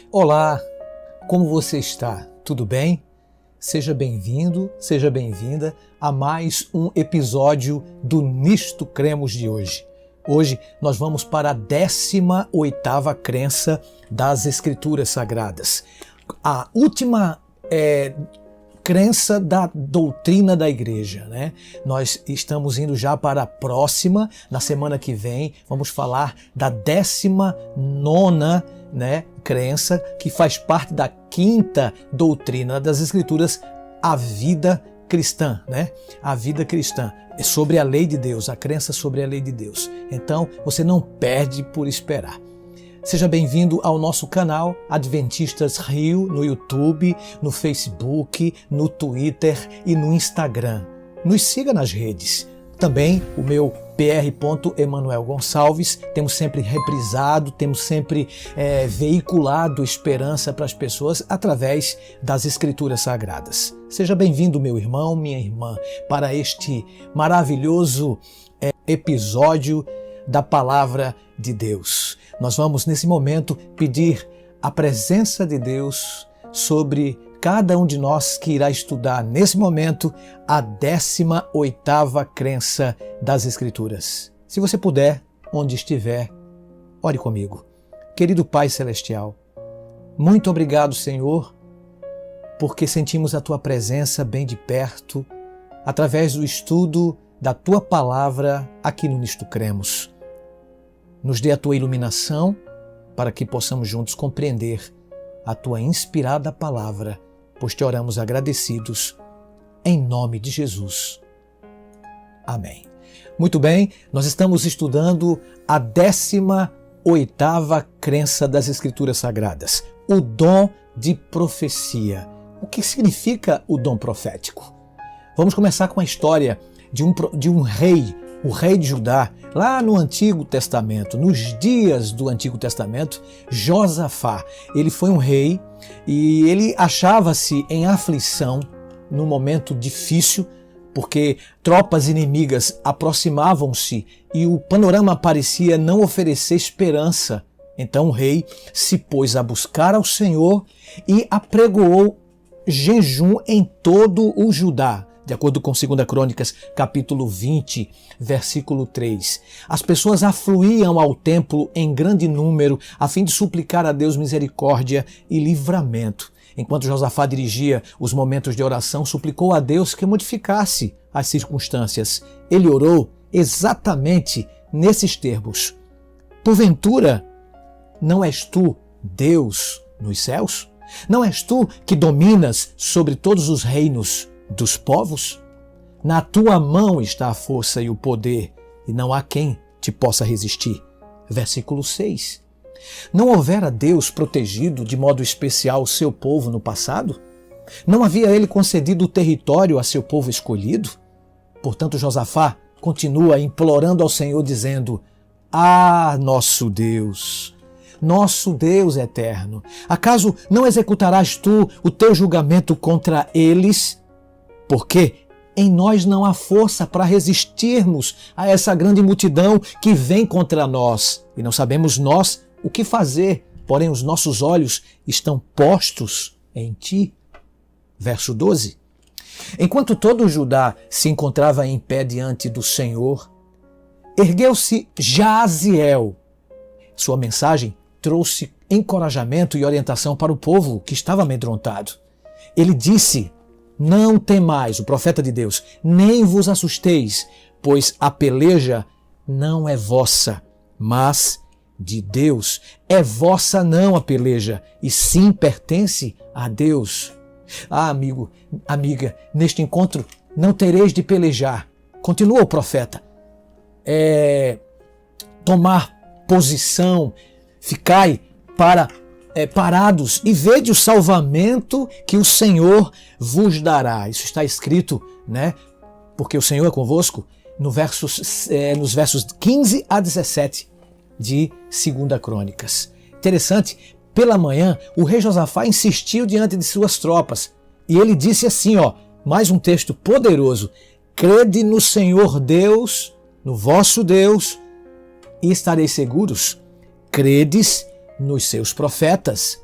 Olá, como você está? Tudo bem? Seja bem-vindo, seja bem-vinda a mais um episódio do Nisto Cremos de hoje. Hoje nós vamos para a 18ª crença das Escrituras Sagradas. A última crença da doutrina da igreja, né? Nós estamos indo já para a próxima, na semana que vem, vamos falar da 19ª, crença, que faz parte da 5ª doutrina das Escrituras, a vida cristã, A vida cristã é sobre a lei de Deus, a crença sobre a lei de Deus. Então, você não perde por esperar. Seja bem-vindo ao nosso canal Adventistas Rio, no YouTube, no Facebook, no Twitter e no Instagram. Nos siga nas redes. Também o meu Pr. Gonçalves, temos sempre reprisado, temos sempre veiculado esperança para as pessoas através das Escrituras Sagradas. Seja bem-vindo, meu irmão, minha irmã, para este maravilhoso episódio da Palavra de Deus. Nós vamos, nesse momento, pedir a presença de Deus sobre cada um de nós que irá estudar, nesse momento, a 18ª crença das Escrituras. Se você puder, onde estiver, ore comigo. Querido Pai Celestial, muito obrigado, Senhor, porque sentimos a Tua presença bem de perto, através do estudo da Tua Palavra aqui no Nisto Cremos. Nos dê a Tua iluminação para que possamos juntos compreender a Tua inspirada palavra, pois te oramos agradecidos, em nome de Jesus. Amém. Muito bem, nós estamos estudando a 18ª crença das Escrituras Sagradas, o dom de profecia. O que significa o dom profético? Vamos começar com a história de um rei, o rei de Judá, lá no Antigo Testamento, nos dias do Antigo Testamento, Josafá. Ele foi um rei e ele achava-se em aflição num momento difícil, porque tropas inimigas aproximavam-se e o panorama parecia não oferecer esperança. Então o rei se pôs a buscar ao Senhor e apregoou jejum em todo o Judá. De acordo com 2 Crônicas, capítulo 20, versículo 3. As pessoas afluíam ao templo em grande número a fim de suplicar a Deus misericórdia e livramento. Enquanto Josafá dirigia os momentos de oração, suplicou a Deus que modificasse as circunstâncias. Ele orou exatamente nesses termos: porventura, não és tu Deus nos céus? Não és tu que dominas sobre todos os reinos dos povos? Na tua mão está a força e o poder, e não há quem te possa resistir. Versículo 6. Não houvera Deus protegido de modo especial o seu povo no passado? Não havia ele concedido o território a seu povo escolhido? Portanto, Josafá continua implorando ao Senhor, dizendo: Ah, nosso Deus eterno, acaso não executarás tu o teu julgamento contra eles? Porque em nós não há força para resistirmos a essa grande multidão que vem contra nós. E não sabemos nós o que fazer, porém os nossos olhos estão postos em ti. Verso 12. Enquanto todo o Judá se encontrava em pé diante do Senhor, ergueu-se Jaziel. Sua mensagem trouxe encorajamento e orientação para o povo que estava amedrontado. Ele disse: Não temais, o profeta de Deus, nem vos assusteis, pois a peleja não é vossa, mas de Deus. É vossa não a peleja, e sim pertence a Deus. Ah, amigo, amiga, neste encontro não tereis de pelejar. Continua o profeta. Tomar posição, ficai parados e vede o salvamento que o Senhor vos dará. Isso está escrito, porque o Senhor é convosco, nos versos 15 a 17 de 2 Crônicas. Interessante, pela manhã o rei Josafá insistiu diante de suas tropas e ele disse assim, mais um texto poderoso: crede no Senhor Deus, no vosso Deus, e estareis seguros. Credes nos seus profetas,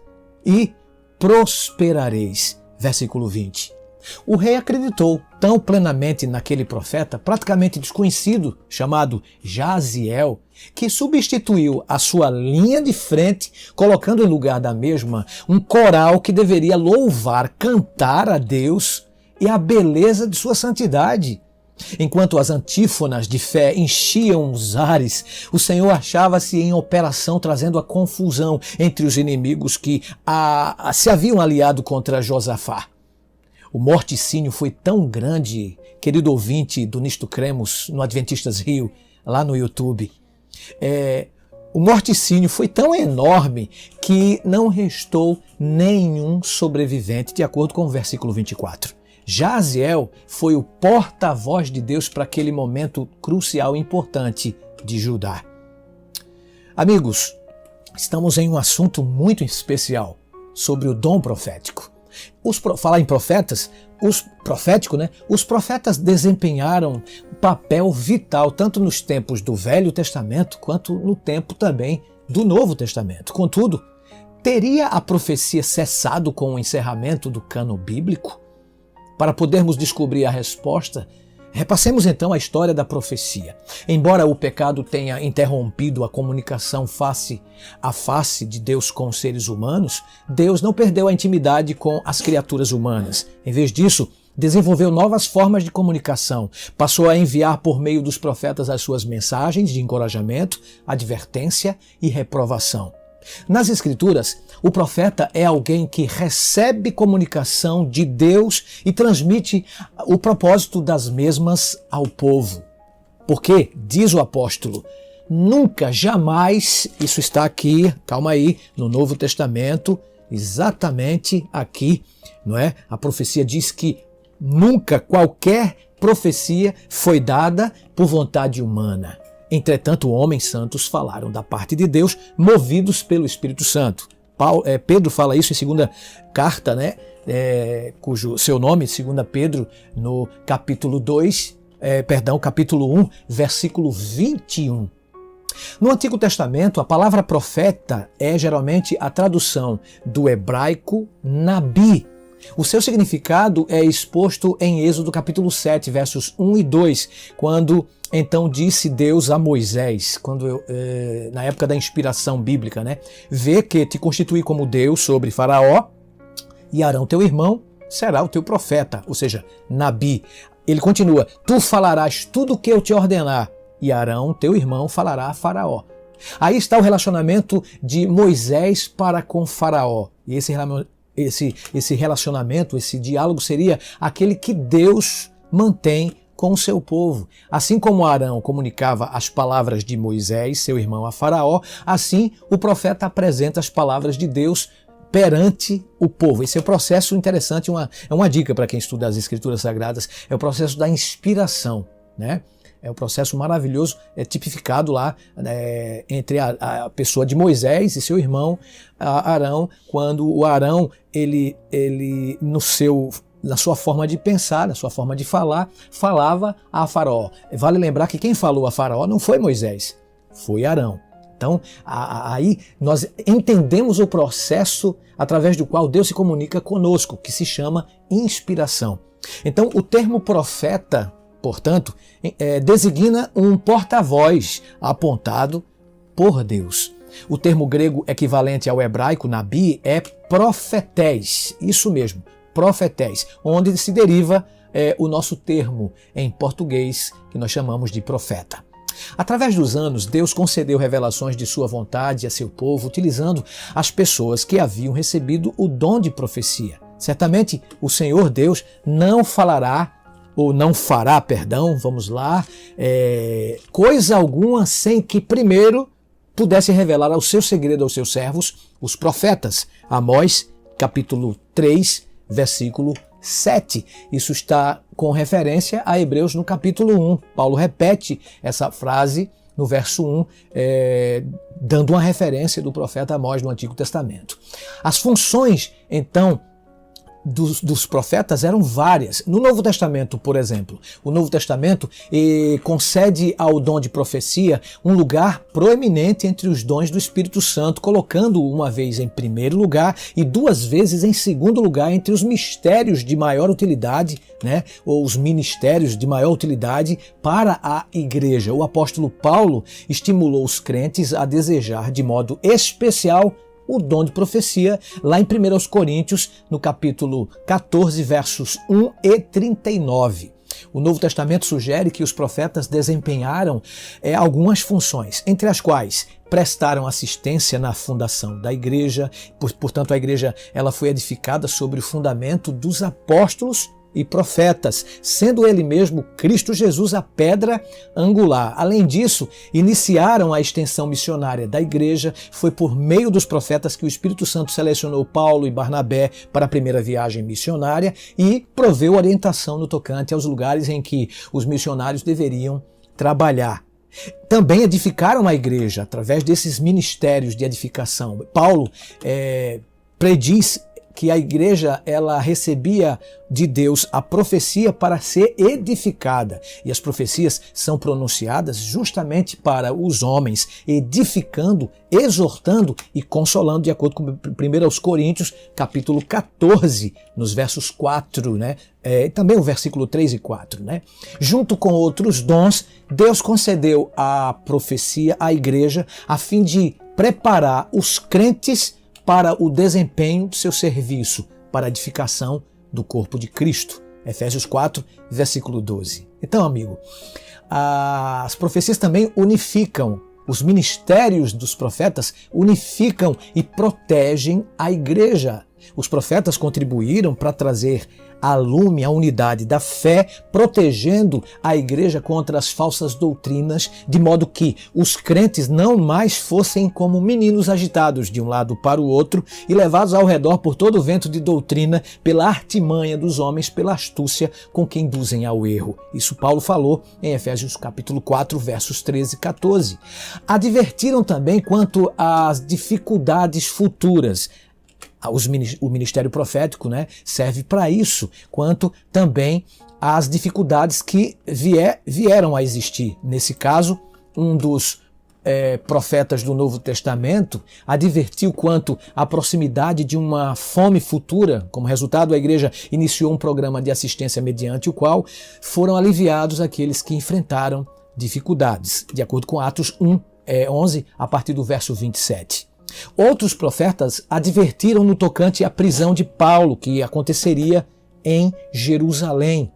e prosperareis. Versículo 20. O rei acreditou tão plenamente naquele profeta, praticamente desconhecido, chamado Jaziel, que substituiu a sua linha de frente, colocando em lugar da mesma um coral que deveria louvar, cantar a Deus e a beleza de sua santidade. Enquanto as antífonas de fé enchiam os ares, o Senhor achava-se em operação, trazendo a confusão entre os inimigos que se haviam aliado contra Josafá. O morticínio foi tão grande, querido ouvinte do Nisto Cremos, no Adventistas Rio, lá no YouTube. O morticínio foi tão enorme que não restou nenhum sobrevivente, de acordo com o versículo 24. Jaziel foi o porta-voz de Deus para aquele momento crucial e importante de Judá. Amigos, estamos em um assunto muito especial sobre o dom profético. Falar em profetas, os profetas desempenharam um papel vital tanto nos tempos do Velho Testamento quanto no tempo também do Novo Testamento. Contudo, teria a profecia cessado com o encerramento do cânon bíblico? Para podermos descobrir a resposta, repassemos então a história da profecia. Embora o pecado tenha interrompido a comunicação face a face de Deus com os seres humanos, Deus não perdeu a intimidade com as criaturas humanas. Em vez disso, desenvolveu novas formas de comunicação, passou a enviar por meio dos profetas as suas mensagens de encorajamento, advertência e reprovação. Nas Escrituras, o profeta é alguém que recebe comunicação de Deus e transmite o propósito das mesmas ao povo. Porque, diz o apóstolo, nunca, jamais, isso está aqui, calma aí, no Novo Testamento, exatamente aqui, não é? A profecia diz que nunca qualquer profecia foi dada por vontade humana. Entretanto, homens santos falaram da parte de Deus, movidos pelo Espírito Santo. Pedro fala isso em segunda carta, né? Cujo seu nome, 2 Pedro, no capítulo 1, versículo 21. No Antigo Testamento, a palavra profeta é geralmente a tradução do hebraico nabi. O seu significado é exposto em Êxodo capítulo 7, versos 1 e 2, quando então disse Deus a Moisés, na época da inspiração bíblica, né? Vê que te constituí como Deus sobre Faraó e Arão teu irmão será o teu profeta, ou seja, Nabi. Ele continua, tu falarás tudo o que eu te ordenar e Arão teu irmão falará a Faraó. Aí está o relacionamento de Moisés para com Faraó. E esse relacionamento, esse diálogo seria aquele que Deus mantém com o seu povo. Assim como Arão comunicava as palavras de Moisés, seu irmão, a Faraó, assim o profeta apresenta as palavras de Deus perante o povo. Esse é um processo interessante, é uma dica para quem estuda as Escrituras Sagradas, é o processo da inspiração, né? É um processo maravilhoso, tipificado lá entre a pessoa de Moisés e seu irmão Arão, quando o Arão, ele na sua forma de pensar, na sua forma de falar, falava a Faraó. Vale lembrar que quem falou a Faraó não foi Moisés, foi Arão. Então, aí nós entendemos o processo através do qual Deus se comunica conosco, que se chama inspiração. Então, o termo profeta, portanto, designa um porta-voz apontado por Deus. O termo grego equivalente ao hebraico, nabi, é profetés, isso mesmo, profetés, onde se deriva o nosso termo em português, que nós chamamos de profeta. Através dos anos, Deus concedeu revelações de sua vontade a seu povo, utilizando as pessoas que haviam recebido o dom de profecia. Certamente, o Senhor Deus não fará, coisa alguma sem que primeiro pudesse revelar ao seu segredo aos seus servos, os profetas. Amós, capítulo 3, versículo 7. Isso está com referência a Hebreus no capítulo 1. Paulo repete essa frase no verso 1, dando uma referência do profeta Amós no Antigo Testamento. As funções, então, dos profetas eram várias. No Novo Testamento, por exemplo, o Novo Testamento concede ao dom de profecia um lugar proeminente entre os dons do Espírito Santo, colocando uma vez em primeiro lugar e duas vezes em segundo lugar entre os mistérios de maior utilidade, né, ou os ministérios de maior utilidade para a igreja. O apóstolo Paulo estimulou os crentes a desejar de modo especial o dom de profecia, lá em 1 Coríntios, no capítulo 14, versos 1 e 39. O Novo Testamento sugere que os profetas desempenharam algumas funções, entre as quais prestaram assistência na fundação da igreja, portanto a igreja ela foi edificada sobre o fundamento dos apóstolos e profetas, sendo ele mesmo, Cristo Jesus, a pedra angular. Além disso, iniciaram a extensão missionária da igreja. Foi por meio dos profetas que o Espírito Santo selecionou Paulo e Barnabé para a primeira viagem missionária e proveu orientação no tocante aos lugares em que os missionários deveriam trabalhar. Também edificaram a igreja através desses ministérios de edificação. Paulo prediz que a igreja ela recebia de Deus a profecia para ser edificada. E as profecias são pronunciadas justamente para os homens, edificando, exortando e consolando, de acordo com 1 Coríntios, capítulo 14, nos versos 4, né? Também o versículo 3 e 4. Né? Junto com outros dons, Deus concedeu a profecia à igreja a fim de preparar os crentes para o desempenho do seu serviço, para a edificação do corpo de Cristo. Efésios 4, versículo 12. Então, amigo, as profecias também unificam, os ministérios dos profetas unificam e protegem a igreja. Os profetas contribuíram para trazer à lume a unidade da fé, protegendo a igreja contra as falsas doutrinas, de modo que os crentes não mais fossem como meninos agitados de um lado para o outro e levados ao redor por todo o vento de doutrina, pela artimanha dos homens, pela astúcia com que induzem ao erro. Isso Paulo falou em Efésios capítulo 4, versos 13 e 14. Advertiram também quanto às dificuldades futuras. O ministério profético, né, serve para isso, quanto também às dificuldades que vieram a existir. Nesse caso, um dos profetas do Novo Testamento advertiu quanto à proximidade de uma fome futura. Como resultado, a igreja iniciou um programa de assistência mediante o qual foram aliviados aqueles que enfrentaram dificuldades, de acordo com Atos 11, a partir do verso 27. Outros profetas advertiram no tocante à prisão de Paulo, que aconteceria em Jerusalém.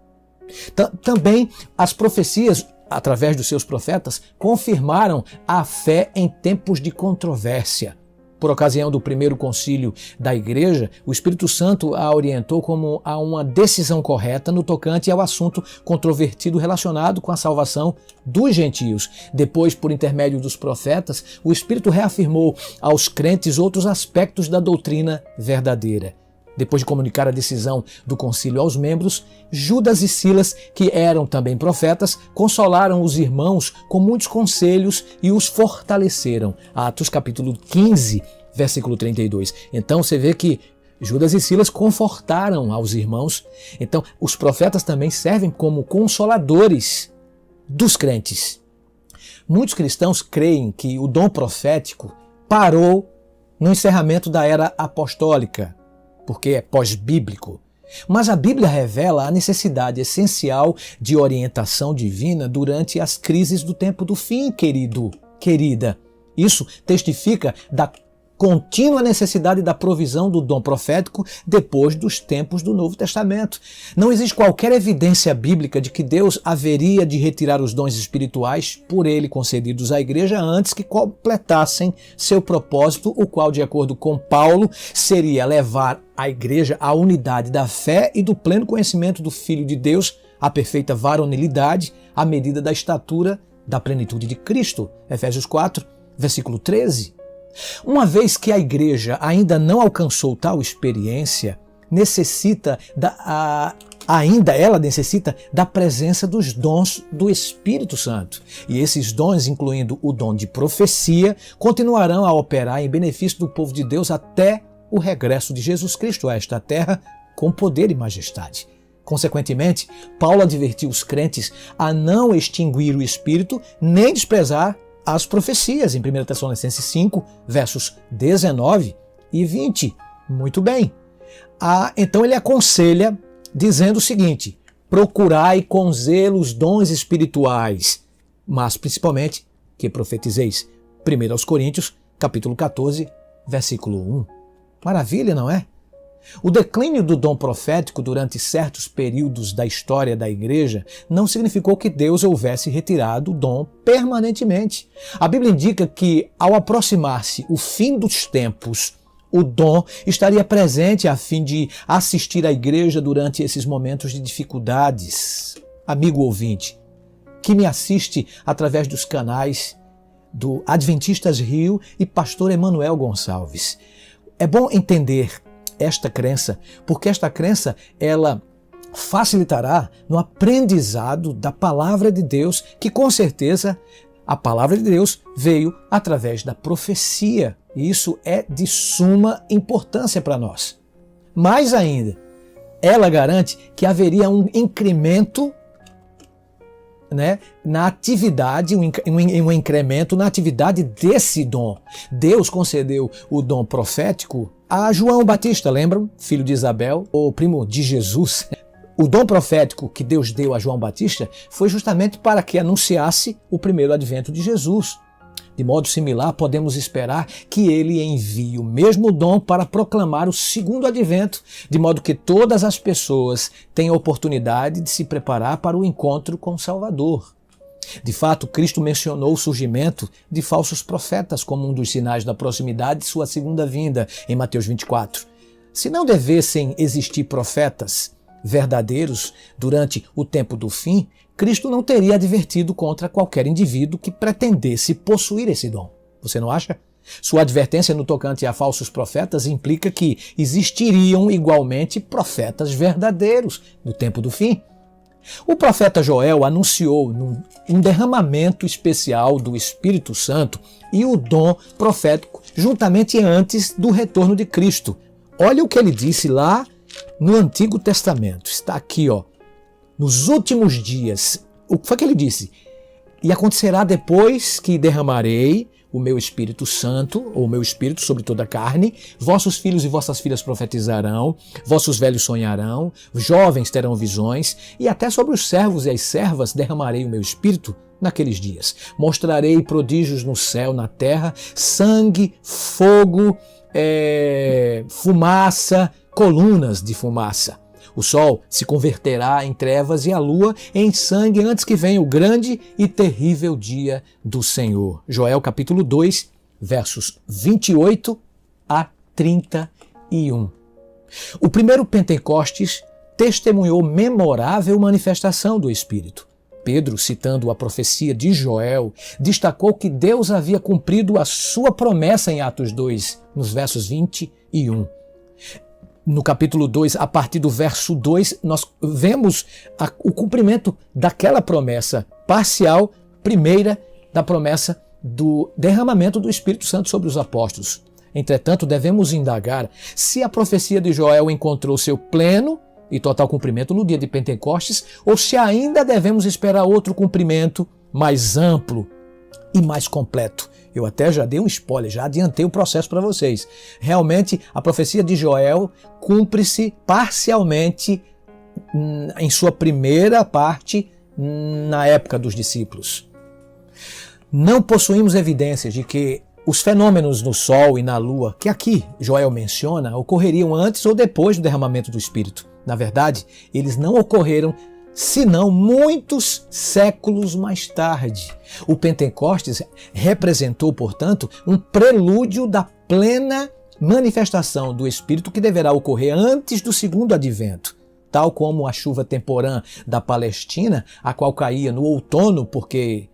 Também as profecias, através dos seus profetas, confirmaram a fé em tempos de controvérsia. Por ocasião do primeiro concílio da igreja, o Espírito Santo a orientou como a uma decisão correta no tocante ao assunto controvertido relacionado com a salvação dos gentios. Depois, por intermédio dos profetas, o Espírito reafirmou aos crentes outros aspectos da doutrina verdadeira. Depois de comunicar a decisão do concílio aos membros, Judas e Silas, que eram também profetas, consolaram os irmãos com muitos conselhos e os fortaleceram. Atos capítulo 15, versículo 32. Então você vê que Judas e Silas confortaram aos irmãos. Então os profetas também servem como consoladores dos crentes. Muitos cristãos creem que o dom profético parou no encerramento da era apostólica, porque é pós-bíblico. Mas a Bíblia revela a necessidade essencial de orientação divina durante as crises do tempo do fim, querido, querida. Isso testifica da contínua necessidade da provisão do dom profético depois dos tempos do Novo Testamento. Não existe qualquer evidência bíblica de que Deus haveria de retirar os dons espirituais por ele concedidos à igreja antes que completassem seu propósito, o qual, de acordo com Paulo, seria levar a igreja à unidade da fé e do pleno conhecimento do Filho de Deus, à perfeita varonilidade, à medida da estatura da plenitude de Cristo. Efésios 4, versículo 13. Uma vez que a igreja ainda não alcançou tal experiência, ela necessita da presença dos dons do Espírito Santo. E esses dons, incluindo o dom de profecia, continuarão a operar em benefício do povo de Deus até o regresso de Jesus Cristo a esta terra com poder e majestade. Consequentemente, Paulo advertiu os crentes a não extinguir o Espírito nem desprezar as profecias, em 1 Tessalonicenses 5, versos 19 e 20. Muito bem. Então ele aconselha dizendo o seguinte: procurai com zelo os dons espirituais, mas principalmente que profetizeis. 1 aos Coríntios, capítulo 14, versículo 1. Maravilha, não é? O declínio do dom profético durante certos períodos da história da igreja não significou que Deus houvesse retirado o dom permanentemente. A Bíblia indica que, ao aproximar-se o fim dos tempos, o dom estaria presente a fim de assistir a igreja durante esses momentos de dificuldades. Amigo ouvinte, que me assiste através dos canais do Adventistas Rio e Pastor Emanuel Gonçalves. É bom entender esta crença, porque esta crença ela facilitará no aprendizado da palavra de Deus, que com certeza a palavra de Deus veio através da profecia, e isso é de suma importância para nós. Mais ainda, ela garante que haveria um incremento, na atividade, um incremento na atividade desse dom. Deus concedeu o dom profético a João Batista, lembram? Filho de Isabel, o primo de Jesus. O dom profético que Deus deu a João Batista foi justamente para que anunciasse o primeiro advento de Jesus. De modo similar, podemos esperar que ele envie o mesmo dom para proclamar o segundo advento, de modo que todas as pessoas tenham a oportunidade de se preparar para o encontro com o Salvador. De fato, Cristo mencionou o surgimento de falsos profetas como um dos sinais da proximidade de sua segunda vinda, em Mateus 24. Se não devessem existir profetas verdadeiros durante o tempo do fim, Cristo não teria advertido contra qualquer indivíduo que pretendesse possuir esse dom. Você não acha? Sua advertência no tocante a falsos profetas implica que existiriam igualmente profetas verdadeiros no tempo do fim. O profeta Joel anunciou um derramamento especial do Espírito Santo e o dom profético juntamente antes do retorno de Cristo. Olha o que ele disse lá no Antigo Testamento. Está aqui, nos últimos dias. O que foi que ele disse? E acontecerá depois que derramarei o meu Espírito Santo, ou o meu Espírito sobre toda a carne, vossos filhos e vossas filhas profetizarão, vossos velhos sonharão, jovens terão visões, e até sobre os servos e as servas derramarei o meu Espírito naqueles dias. Mostrarei prodígios no céu, na terra, sangue, fogo, fumaça, colunas de fumaça. O sol se converterá em trevas e a lua em sangue antes que venha o grande e terrível dia do Senhor. Joel capítulo 2, versos 28 a 31. O primeiro Pentecostes testemunhou memorável manifestação do Espírito. Pedro, citando a profecia de Joel, destacou que Deus havia cumprido a sua promessa em Atos 2, nos versos 21. No capítulo 2, a partir do verso 2, nós vemos o cumprimento daquela promessa parcial, primeira, da promessa do derramamento do Espírito Santo sobre os apóstolos. Entretanto, devemos indagar se a profecia de Joel encontrou seu pleno e total cumprimento no dia de Pentecostes, ou se ainda devemos esperar outro cumprimento mais amplo e mais completo. Eu até já dei um spoiler, já adiantei o processo para vocês. Realmente, a profecia de Joel cumpre-se parcialmente em sua primeira parte na época dos discípulos. Não possuímos evidências de que os fenômenos no Sol e na Lua, que aqui Joel menciona, ocorreriam antes ou depois do derramamento do Espírito. Na verdade, eles não ocorreram senão muitos séculos mais tarde. O Pentecostes representou, portanto, um prelúdio da plena manifestação do Espírito que deverá ocorrer antes do segundo advento. Tal como a chuva temporã da Palestina, a qual caía no outono, porque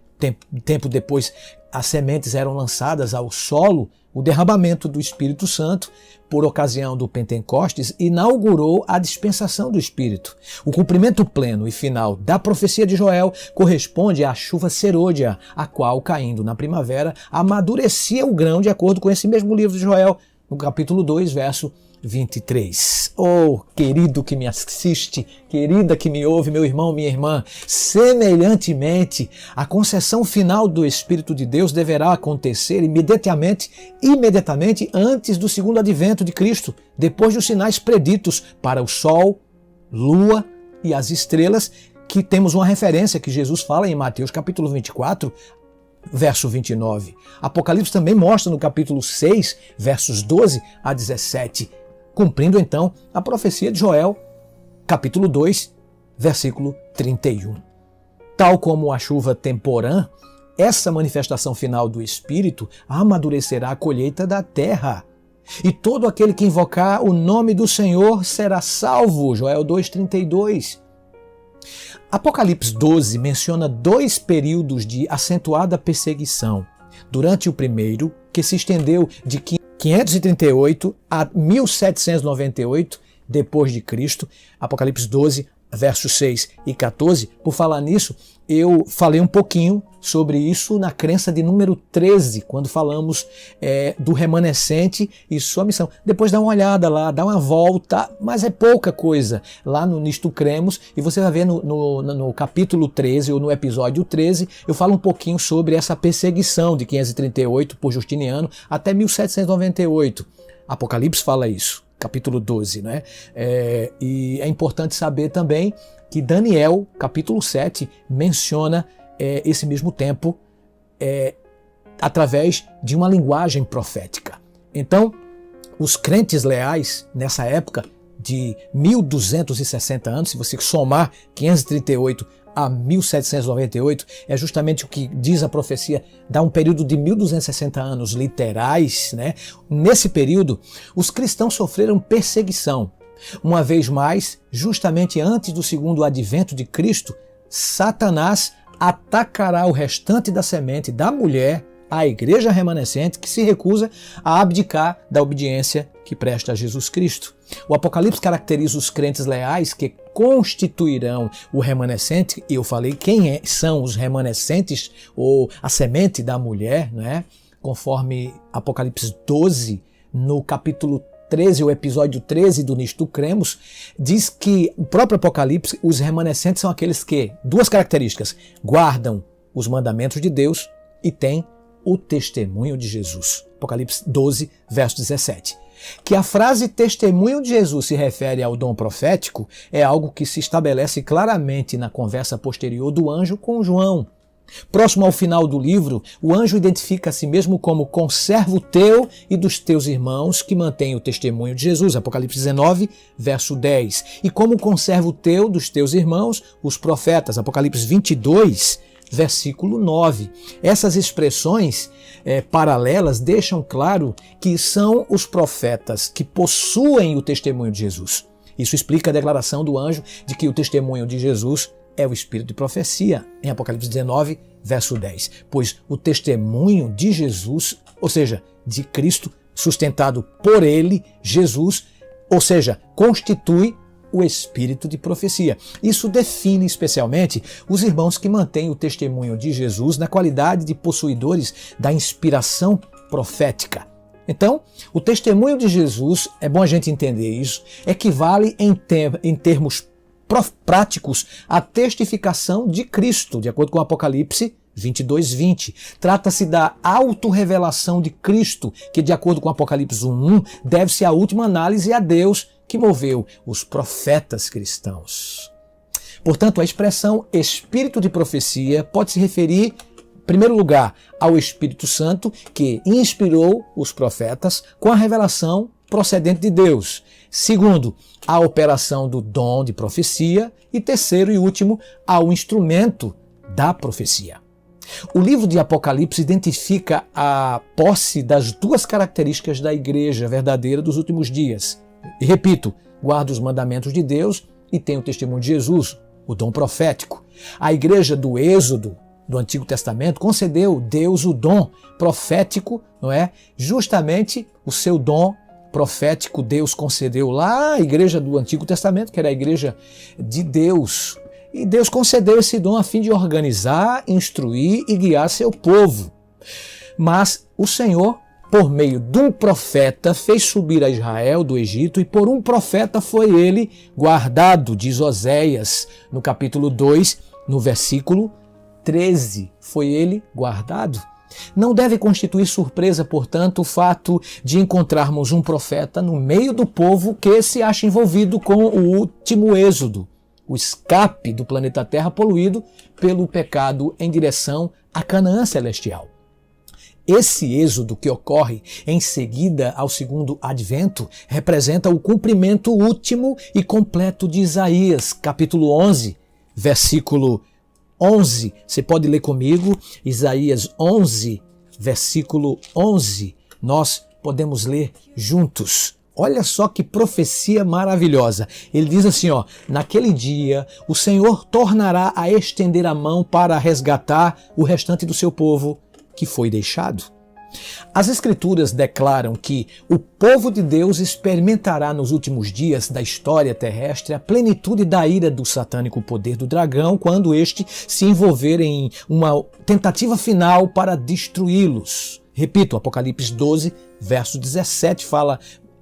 tempo depois as sementes eram lançadas ao solo, o derramamento do Espírito Santo, por ocasião do Pentecostes, inaugurou a dispensação do Espírito. O cumprimento pleno e final da profecia de Joel corresponde à chuva serôdia, a qual, caindo na primavera, amadurecia o grão, de acordo com esse mesmo livro de Joel, no capítulo 2, verso 23. Oh, querido que me assiste, querida que me ouve, meu irmão, minha irmã, semelhantemente, a concessão final do Espírito de Deus deverá acontecer imediatamente antes do segundo advento de Cristo, depois dos sinais preditos para o sol, lua e as estrelas, que temos uma referência que Jesus fala em Mateus capítulo 24, verso 29. Apocalipse também mostra no capítulo 6, versos 12 a 17, cumprindo então a profecia de Joel, capítulo 2, versículo 31. Tal como a chuva temporã, essa manifestação final do Espírito amadurecerá a colheita da terra. E todo aquele que invocar o nome do Senhor será salvo. Joel 2,32. Apocalipse 12 menciona 2 períodos de acentuada perseguição. Durante o primeiro, que se estendeu de 538 a 1798 depois de Cristo, Apocalipse 12, versos 6 e 14. Por falar nisso, eu falei um pouquinho sobre isso na crença de número 13, quando falamos do remanescente e sua missão. Depois dá uma olhada lá, dá uma volta, mas é pouca coisa. Lá no Nisto Cremos, e você vai ver no capítulo 13 ou no episódio 13, eu falo um pouquinho sobre essa perseguição de 538 por Justiniano até 1798. Apocalipse fala isso. Capítulo 12, né? E é importante saber também que Daniel, capítulo 7, menciona esse mesmo tempo através de uma linguagem profética. Então, os crentes leais, nessa época de 1260 anos, se você somar 538 a 1798, é justamente o que diz a profecia, dá um período de 1260 anos literais, né? Nesse período, os cristãos sofreram perseguição. Uma vez mais, justamente antes do segundo advento de Cristo, Satanás atacará o restante da semente da mulher, a igreja remanescente, que se recusa a abdicar da obediência que presta a Jesus Cristo. O Apocalipse caracteriza os crentes leais que constituirão o remanescente, e eu falei quem são os remanescentes, ou a semente da mulher, né? Conforme Apocalipse 12, no capítulo 13, o episódio 13 do Nisto Cremos, diz que o próprio Apocalipse, os remanescentes são aqueles que, 2 características, guardam os mandamentos de Deus e têm o testemunho de Jesus. Apocalipse 12, verso 17. Que a frase testemunho de Jesus se refere ao dom profético é algo que se estabelece claramente na conversa posterior do anjo com João. Próximo ao final do livro, o anjo identifica a si mesmo como conservo teu e dos teus irmãos que mantêm o testemunho de Jesus, Apocalipse 19, verso 10. E como conservo teu dos teus irmãos, os profetas, Apocalipse 22, versículo 9. Essas expressões paralelas deixam claro que são os profetas que possuem o testemunho de Jesus. Isso explica a declaração do anjo de que o testemunho de Jesus é o espírito de profecia, em Apocalipse 19, verso 10. Pois o testemunho de Jesus, ou seja, de Cristo, sustentado por ele, Jesus, ou seja, constitui o espírito de profecia. Isso define especialmente os irmãos que mantêm o testemunho de Jesus na qualidade de possuidores da inspiração profética. Então, o testemunho de Jesus, é bom a gente entender isso, equivale em termos práticos à testificação de Cristo, de acordo com Apocalipse 22:20. Trata-se da autorrevelação de Cristo, que de acordo com Apocalipse 1:1, deve-se à última análise a Deus que moveu os profetas cristãos. Portanto, a expressão espírito de profecia pode se referir, em primeiro lugar, ao Espírito Santo, que inspirou os profetas com a revelação procedente de Deus. Segundo, a operação do dom de profecia. E terceiro e último, ao instrumento da profecia. O livro de Apocalipse identifica a posse das 2 características da igreja verdadeira dos últimos dias. E repito, guarda os mandamentos de Deus e tem o testemunho de Jesus, o dom profético. A igreja do Êxodo, do Antigo Testamento, concedeu Deus o dom profético, não é? Justamente o seu dom profético Deus concedeu lá à igreja do Antigo Testamento, que era a igreja de Deus. E Deus concedeu esse dom a fim de organizar, instruir e guiar seu povo. Mas o Senhor por meio de um profeta, fez subir a Israel do Egito, e por um profeta foi ele guardado, diz Oséias, no capítulo 2, no versículo 13. Foi ele guardado. Não deve constituir surpresa, portanto, o fato de encontrarmos um profeta no meio do povo que se acha envolvido com o último êxodo, o escape do planeta Terra poluído pelo pecado em direção à Canaã celestial. Esse êxodo que ocorre em seguida ao segundo advento representa o cumprimento último e completo de Isaías, capítulo 11, versículo 11. Você pode ler comigo, Isaías 11, versículo 11. Nós podemos ler juntos. Olha só que profecia maravilhosa. Ele diz assim, naquele dia o Senhor tornará a estender a mão para resgatar o restante do seu povo que foi deixado. As Escrituras declaram que o povo de Deus experimentará nos últimos dias da história terrestre a plenitude da ira do satânico poder do dragão quando este se envolver em uma tentativa final para destruí-los. Repito, Apocalipse 12, verso 17 fala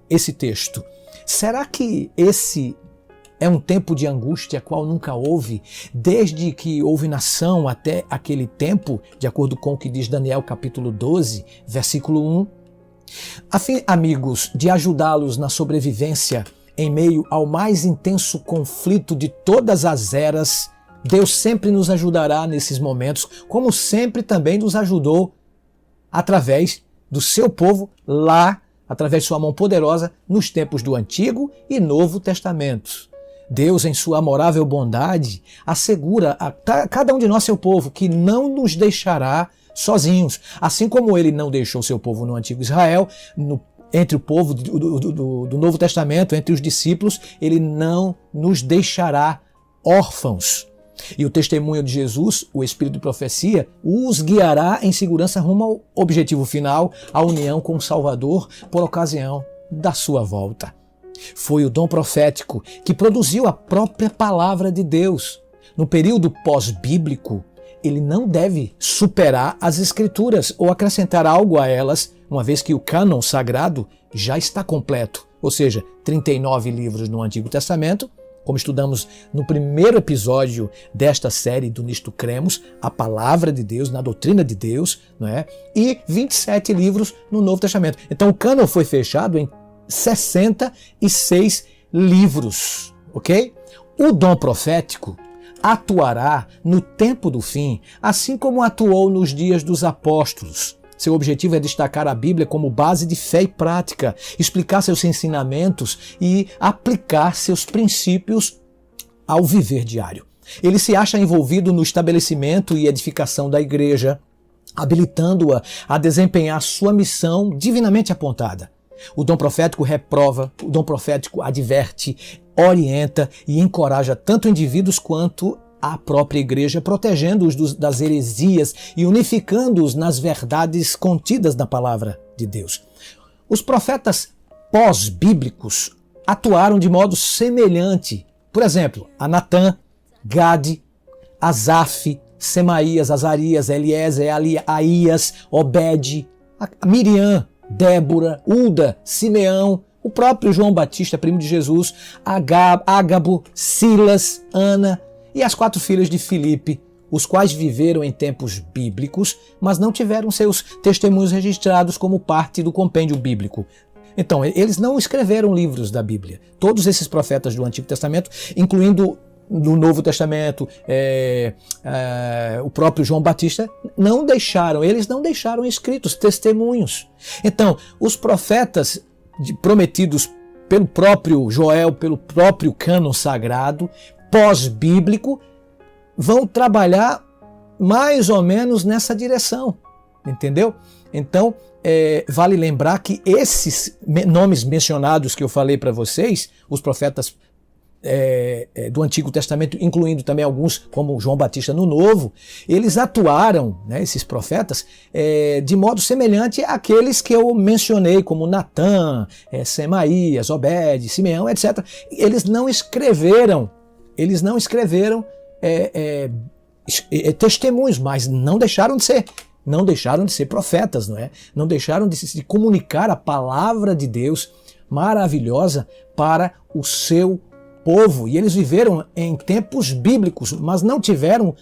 esse texto. Será que esse é um tempo de angústia qual nunca houve, desde que houve nação até aquele tempo, de acordo com o que diz Daniel capítulo 12, versículo 1? A fim, amigos, de ajudá-los na sobrevivência em meio ao mais intenso conflito de todas as eras, Deus sempre nos ajudará nesses momentos, como sempre também nos ajudou através do seu povo lá, através de sua mão poderosa, nos tempos do Antigo e Novo Testamento. Deus, em sua amorável bondade, assegura a cada um de nós, seu povo, que não nos deixará sozinhos. Assim como ele não deixou seu povo no antigo Israel, entre o povo do Novo Testamento, entre os discípulos, ele não nos deixará órfãos. E o testemunho de Jesus, o Espírito de profecia, os guiará em segurança rumo ao objetivo final, a união com o Salvador, por ocasião da sua volta. Foi o dom profético que produziu a própria palavra de Deus. No período pós-bíblico, ele não deve superar as Escrituras ou acrescentar algo a elas, uma vez que o cânon sagrado já está completo, ou seja, 39 livros no Antigo Testamento, como estudamos no primeiro episódio desta série do Nisto Cremos, a palavra de Deus, na doutrina de Deus, não é? E 27 livros no Novo Testamento. Então o cânon foi fechado em 66 livros, ok? O dom profético atuará no tempo do fim, assim como atuou nos dias dos apóstolos. Seu objetivo é destacar a Bíblia como base de fé e prática, explicar seus ensinamentos e aplicar seus princípios ao viver diário. Ele se acha envolvido no estabelecimento e edificação da igreja, habilitando-a a desempenhar sua missão divinamente apontada. O dom profético reprova, o dom profético adverte, orienta e encoraja tanto indivíduos quanto a própria igreja, protegendo-os das heresias e unificando-os nas verdades contidas na palavra de Deus. Os profetas pós-bíblicos atuaram de modo semelhante. Por exemplo, a Natã, Gade, Asaf, Semaías, Azarias, Eliezer, Aías, Obed, Miriam, Débora, Uda, Simeão, o próprio João Batista, primo de Jesus, Ágabo, Silas, Ana e as 4 filhas de Filipe, os quais viveram em tempos bíblicos, mas não tiveram seus testemunhos registrados como parte do compêndio bíblico. Então, eles não escreveram livros da Bíblia. Todos esses profetas do Antigo Testamento, incluindo no Novo Testamento, o próprio João Batista, eles não deixaram escritos testemunhos. Então, os profetas prometidos pelo próprio Joel, pelo próprio cânon sagrado, pós-bíblico, vão trabalhar mais ou menos nessa direção, entendeu? Então, vale lembrar que esses nomes mencionados que eu falei para vocês, os profetas do Antigo Testamento, incluindo também alguns como João Batista no Novo, eles atuaram, né, esses profetas, de modo semelhante àqueles que eu mencionei, como Natã, Semaías, Obed, Simeão, etc. Eles não escreveram testemunhos, mas não deixaram de ser não deixaram de ser profetas, não é? Não deixaram de comunicar a palavra de Deus maravilhosa para o seu povo. E eles viveram em tempos bíblicos, mas não tiveram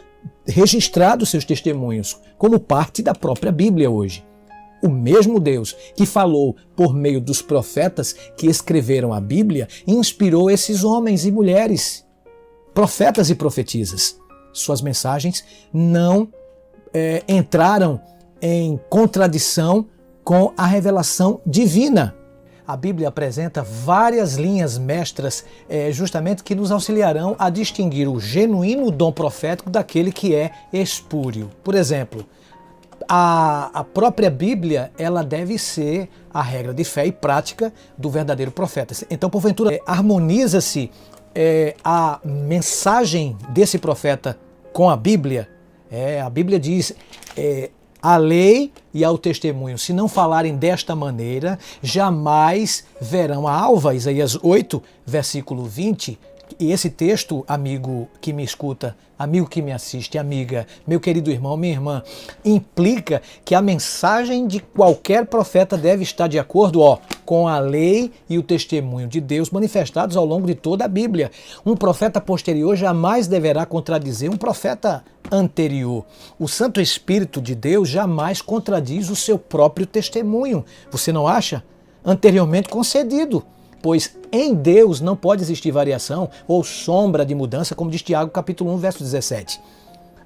registrados seus testemunhos como parte da própria Bíblia hoje. O mesmo Deus que falou por meio dos profetas que escreveram a Bíblia inspirou esses homens e mulheres, profetas e profetisas. Suas mensagens não entraram em contradição com a revelação divina. A Bíblia apresenta várias linhas mestras justamente que nos auxiliarão a distinguir o genuíno dom profético daquele que é espúrio. Por exemplo, a própria Bíblia, ela deve ser a regra de fé e prática do verdadeiro profeta. Então, porventura, harmoniza-se a mensagem desse profeta com a Bíblia. A Bíblia diz, a lei e ao testemunho, se não falarem desta maneira, jamais verão a alva. Isaías 8, versículo 20. E esse texto, amigo que me escuta, amigo que me assiste, amiga, meu querido irmão, minha irmã, implica que a mensagem de qualquer profeta deve estar de acordo com a lei e o testemunho de Deus manifestados ao longo de toda a Bíblia. Um profeta posterior jamais deverá contradizer um profeta anterior. O Santo Espírito de Deus jamais contradiz o seu próprio testemunho. Você não acha? Anteriormente concedido. Pois em Deus não pode existir variação ou sombra de mudança, como diz Tiago capítulo 1, verso 17.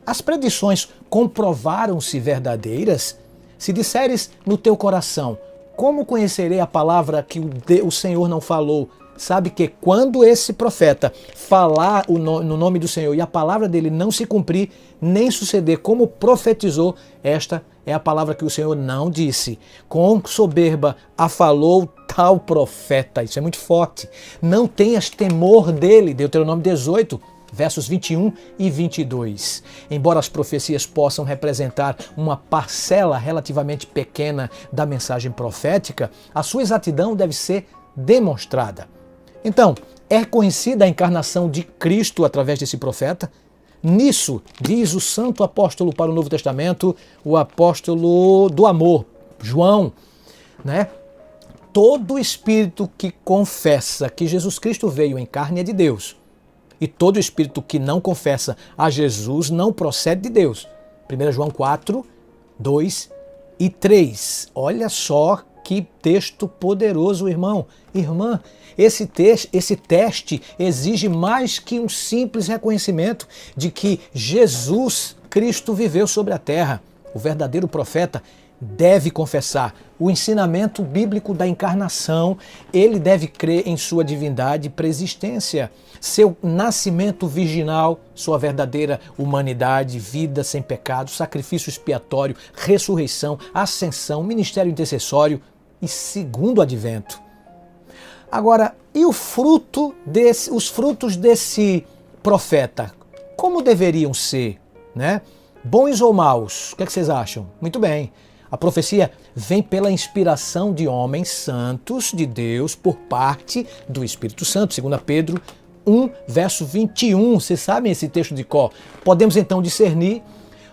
As predições comprovaram-se verdadeiras? Se disseres no teu coração, como conhecerei a palavra que o Senhor não falou? Sabe que quando esse profeta falar no nome do Senhor e a palavra dele não se cumprir, nem suceder como profetizou, esta é a palavra que o Senhor não disse. Com soberba a falou tal profeta. Isso é muito forte. Não tenhas temor dele. Deuteronômio 18, versos 21 e 22. Embora as profecias possam representar uma parcela relativamente pequena da mensagem profética, a sua exatidão deve ser demonstrada. Então, é conhecida a encarnação de Cristo através desse profeta? Nisso, diz o santo apóstolo para o Novo Testamento, o apóstolo do amor, João, né? Todo espírito que confessa que Jesus Cristo veio em carne é de Deus. E todo espírito que não confessa a Jesus não procede de Deus. 1 João 4, 2 e 3. Olha só que texto poderoso, irmão. Irmã, esse teste exige mais que um simples reconhecimento de que Jesus Cristo viveu sobre a terra. O verdadeiro profeta deve confessar o ensinamento bíblico da encarnação, ele deve crer em sua divindade e preexistência, seu nascimento virginal, sua verdadeira humanidade, vida sem pecado, sacrifício expiatório, ressurreição, ascensão, ministério intercessório e segundo advento. Agora, e os frutos desse profeta? Como deveriam ser, né? Bons ou maus? O que vocês acham? Muito bem. A profecia vem pela inspiração de homens santos de Deus por parte do Espírito Santo, 2 Pedro 1, verso 21. Vocês sabem esse texto de cor? Podemos então discernir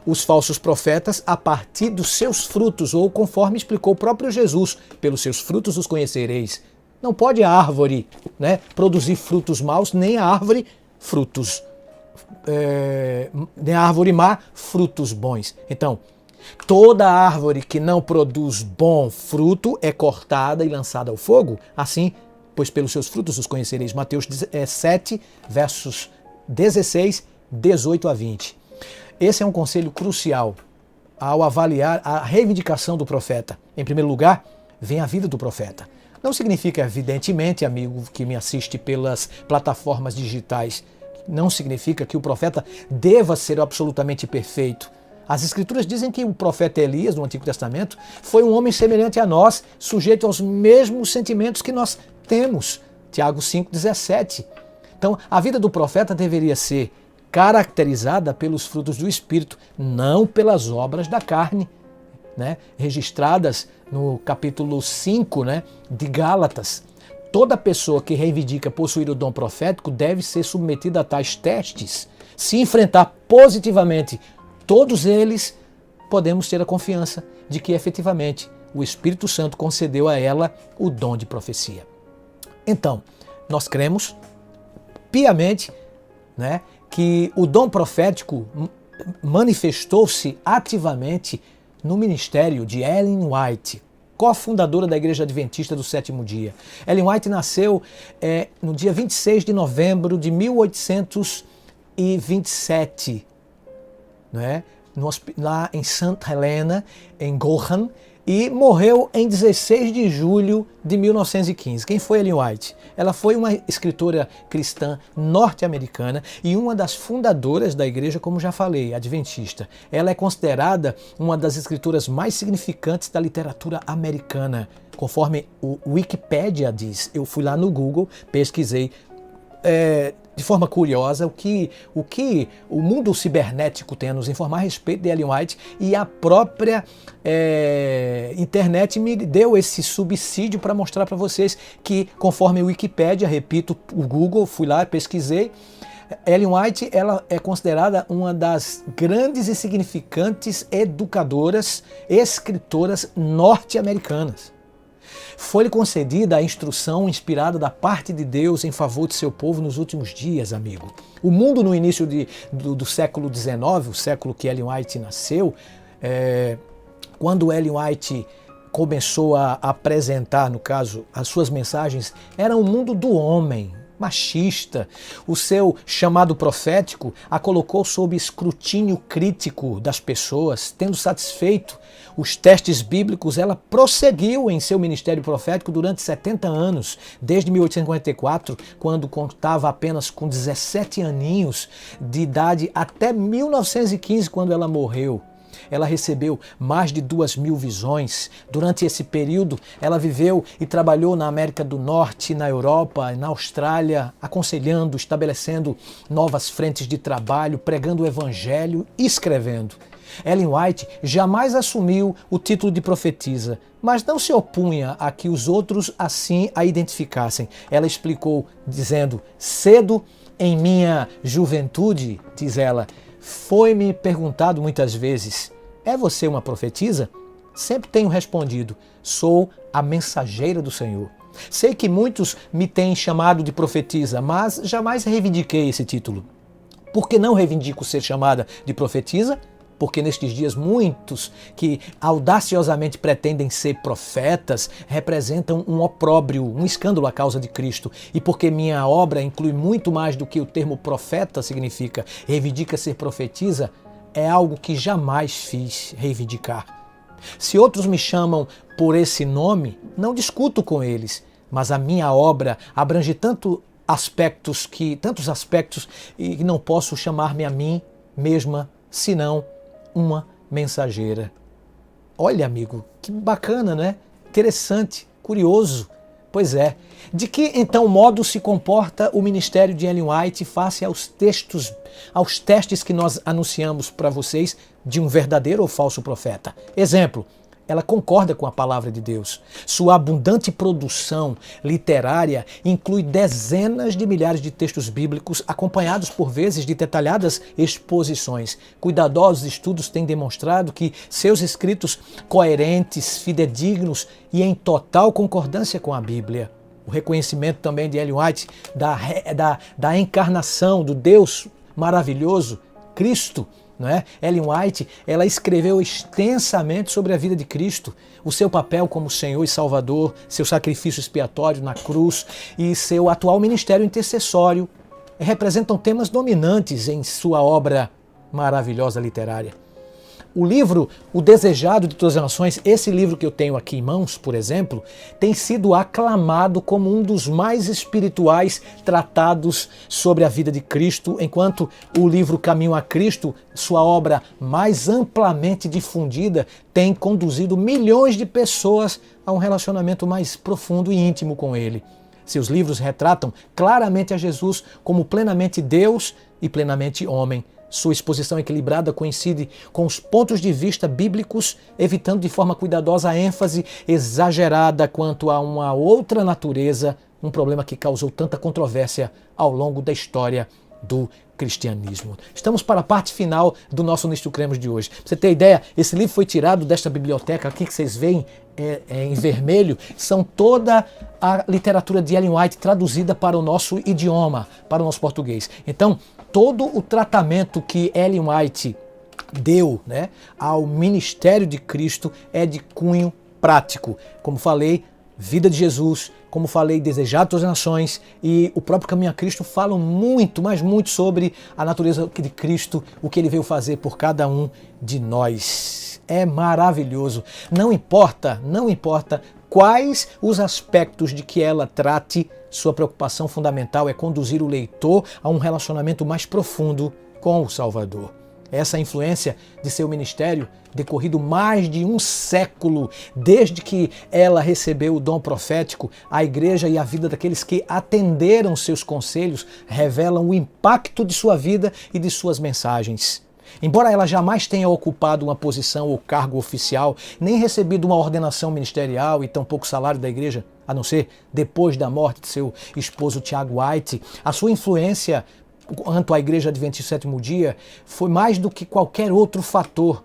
os falsos profetas a partir dos seus frutos, ou conforme explicou o próprio Jesus, pelos seus frutos os conhecereis. Não pode a árvore, né, produzir frutos maus, nem a árvore nem a árvore má frutos bons. Então, toda árvore que não produz bom fruto é cortada e lançada ao fogo. Assim, pois pelos seus frutos os conhecereis. Mateus 7, versos 16, 18 a 20. Esse é um conselho crucial ao avaliar a reivindicação do profeta. Em primeiro lugar, vem a vida do profeta. Não significa, evidentemente, amigo que me assiste pelas plataformas digitais, não significa que o profeta deva ser absolutamente perfeito. As Escrituras dizem que o profeta Elias, no Antigo Testamento, foi um homem semelhante a nós, sujeito aos mesmos sentimentos que nós temos. Tiago 5,17. Então, a vida do profeta deveria ser caracterizada pelos frutos do Espírito, não pelas obras da carne, né? Registradas no capítulo 5, né, de Gálatas. Toda pessoa que reivindica possuir o dom profético deve ser submetida a tais testes. Se enfrentar positivamente todos eles, podemos ter a confiança de que efetivamente o Espírito Santo concedeu a ela o dom de profecia. Então, nós cremos piamente, né, que o dom profético manifestou-se ativamente no ministério de Ellen White, cofundadora da Igreja Adventista do Sétimo Dia. Ellen White nasceu no dia 26 de novembro de 1827, né, lá em Santa Helena, em Gohan, e morreu em 16 de julho de 1915. Quem foi Ellen White? Ela foi uma escritora cristã norte-americana e uma das fundadoras da igreja, como já falei, adventista. Ela é considerada uma das escritoras mais significantes da literatura americana, conforme o Wikipedia diz. Eu fui lá no Google, pesquisei de forma curiosa o que o mundo cibernético tem a nos informar a respeito de Ellen White, e a própria internet me deu esse subsídio para mostrar para vocês que, conforme o Wikipedia, repito, o Google, fui lá, pesquisei, Ellen White ela é considerada uma das grandes e significantes educadoras, escritoras norte-americanas. Foi-lhe concedida a instrução inspirada da parte de Deus em favor de seu povo nos últimos dias, amigo. O mundo no início do século XIX, o século que Ellen White nasceu, quando Ellen White começou a apresentar, no caso, as suas mensagens, era um mundo do homem, machista. O seu chamado profético a colocou sob escrutínio crítico das pessoas. Tendo satisfeito os testes bíblicos, ela prosseguiu em seu ministério profético durante 70 anos, desde 1854, quando contava apenas com 17 aninhos de idade, até 1915, quando ela morreu. Ela recebeu mais de 2.000 visões. Durante esse período, ela viveu e trabalhou na América do Norte, na Europa, na Austrália, aconselhando, estabelecendo novas frentes de trabalho, pregando o evangelho e escrevendo. Ellen White jamais assumiu o título de profetisa, mas não se opunha a que os outros assim a identificassem. Ela explicou, dizendo: cedo em minha juventude, diz ela, foi-me perguntado muitas vezes: é você uma profetisa? Sempre tenho respondido: sou a mensageira do Senhor. Sei que muitos me têm chamado de profetisa, mas jamais reivindiquei esse título. Por que não reivindico ser chamada de profetisa? Porque nestes dias muitos que audaciosamente pretendem ser profetas representam um opróbrio, um escândalo à causa de Cristo. E porque minha obra inclui muito mais do que o termo profeta significa, reivindica ser profetisa, é algo que jamais fiz reivindicar. Se outros me chamam por esse nome, não discuto com eles, mas a minha obra abrange tantos aspectos que não posso chamar-me a mim mesma, senão uma mensageira. Olha, amigo, que bacana, né? Interessante, curioso. Pois é. De que, então, modo se comporta o ministério de Ellen White face aos testes que nós anunciamos para vocês de um verdadeiro ou falso profeta? Exemplo: ela concorda com a palavra de Deus. Sua abundante produção literária inclui dezenas de milhares de textos bíblicos, acompanhados por vezes de detalhadas exposições. Cuidadosos estudos têm demonstrado que seus escritos coerentes, fidedignos e em total concordância com a Bíblia. O reconhecimento também de Ellen White da encarnação do Deus maravilhoso, Cristo, não é? Ellen White, ela escreveu extensamente sobre a vida de Cristo, o seu papel como Senhor e Salvador, seu sacrifício expiatório na cruz e seu atual ministério intercessório representam temas dominantes em sua obra maravilhosa literária. O livro O Desejado de Todas as Nações, esse livro que eu tenho aqui em mãos, por exemplo, tem sido aclamado como um dos mais espirituais tratados sobre a vida de Cristo, enquanto o livro Caminho a Cristo, sua obra mais amplamente difundida, tem conduzido milhões de pessoas a um relacionamento mais profundo e íntimo com Ele. Seus livros retratam claramente a Jesus como plenamente Deus e plenamente homem. Sua exposição equilibrada coincide com os pontos de vista bíblicos, evitando de forma cuidadosa a ênfase exagerada quanto a uma outra natureza, um problema que causou tanta controvérsia ao longo da história do cristianismo. Estamos para a parte final do nosso Nisto Cremos de hoje. Pra você ter ideia, esse livro foi tirado desta biblioteca aqui que vocês veem em vermelho. São toda a literatura de Ellen White traduzida para o nosso idioma, para o nosso português. Então, todo o tratamento que Ellen White deu, né, ao ministério de Cristo é de cunho prático. Como falei, vida de Jesus, como falei, desejado todas as nações, e o próprio Caminho a Cristo falam muito, mas muito sobre a natureza de Cristo, o que ele veio fazer por cada um de nós. É maravilhoso. Não importa quais os aspectos de que ela trate, sua preocupação fundamental é conduzir o leitor a um relacionamento mais profundo com o Salvador. Essa influência de seu ministério, decorrido mais de um século, desde que ela recebeu o dom profético, a igreja e a vida daqueles que atenderam seus conselhos revelam o impacto de sua vida e de suas mensagens. Embora ela jamais tenha ocupado uma posição ou cargo oficial, nem recebido uma ordenação ministerial e tampouco salário da igreja, a não ser depois da morte de seu esposo Tiago White, a sua influência quanto à Igreja Adventista do Sétimo Dia foi mais do que qualquer outro fator,